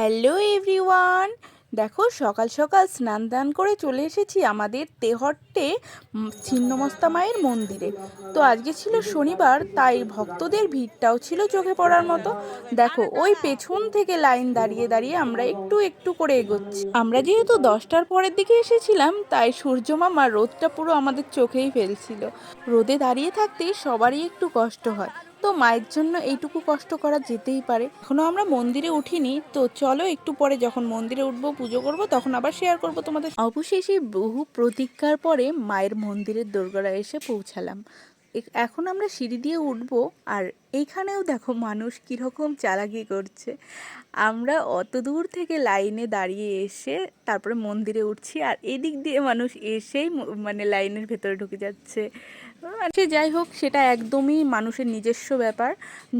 Hello everyone, দেখো সকাল সকাল স্নান দান করে চলে এসেছি আমাদের তেহট্টে ছিন্নমস্তা মায়ের মন্দিরে। তো আজকে ছিল শনিবার, তাই ভক্তদের ভিড়টাও ছিল চোখে পড়ার মতো। দেখো ওই পেছন থেকে লাইন দাঁড়িয়ে দাঁড়িয়ে আমরা একটু একটু করে এগোচ্ছি। আমরা যেহেতু 10টার পরের দিকে এসেছিলাম, তাই সূর্য মামা রোদটা পুরো আমাদের চোখেই ফেলছিল। রোদে দাঁড়িয়ে থাকতে সবারই একটু কষ্ট হয়, তো মায়ের জন্য এইটুকু কষ্ট করা যেতেই পারে। এখনো আমরা মন্দিরে উঠিনি, তো চলো একটু পরে যখন মন্দিরে উঠবো, পুজো করব, তখন আবার শেয়ার করব তোমাদের। অবশেষে বহু প্রতীক্ষার পরে মায়ের মন্দিরের দোরগোড়ায় এসে পৌঁছালাম। এখন আমরা সিঁড়ি দিয়ে উঠবো, আর এইখানেও দেখো মানুষ কীরকম চালাকি করছে। আমরা অত দূর থেকে লাইনে দাঁড়িয়ে এসে তারপরে মন্দিরে উঠছি, আর এদিক দিয়ে মানুষ এসেই মানে লাইনের ভেতরে ঢুকে যাচ্ছে। সে যাই হোক, সেটা একদমই মানুষের নিজস্ব ব্যাপার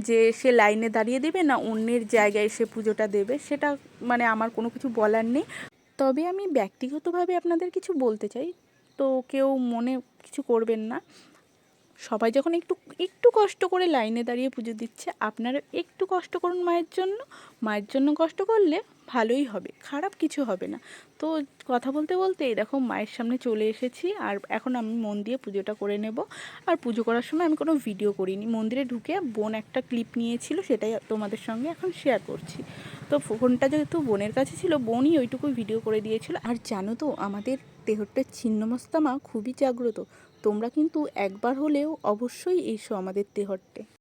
যে সে লাইনে দাঁড়িয়ে দেবে না অন্যের জায়গায় সে পুজোটা দেবে, সেটা মানে আমার কোনো কিছু বলার নেই। তবে আমি ব্যক্তিগতভাবে আপনাদের কিছু বলতে চাই, তো কেউ মনে কিছু করবেন না। সবাই যখন একটু একটু কষ্ট করে লাইনে দাঁড়িয়ে পুজো দিচ্ছে, আপনারা একটু কষ্ট করুন মায়ের জন্য। মায়ের জন্য কষ্ট করলে ভালোই হবে, খারাপ কিছু হবে না। তো কথা বলতে বলতে এই দেখো মায়ের সামনে চলে এসেছি, আর এখন আমি মন দিয়ে পুজোটা করে নেব। আর পুজো করার সময় আমি কোনো ভিডিও করিনি, মন্দিরে ঢুকে বোন একটা ক্লিপ নিয়েছিল, সেটাই তোমাদের সঙ্গে এখন শেয়ার করছি। তো ফোনটা যেহেতু বোনের কাছে ছিল, বোনই ওইটুকু ভিডিও করে দিয়েছিল। আর জানো তো, আমাদের তেহট্টের ছিন্নমস্তা মা খুবই জাগ্রত। তোমরা কিন্তু একবার হলেও অবশ্যই এসো আমাদের তেহট্টে।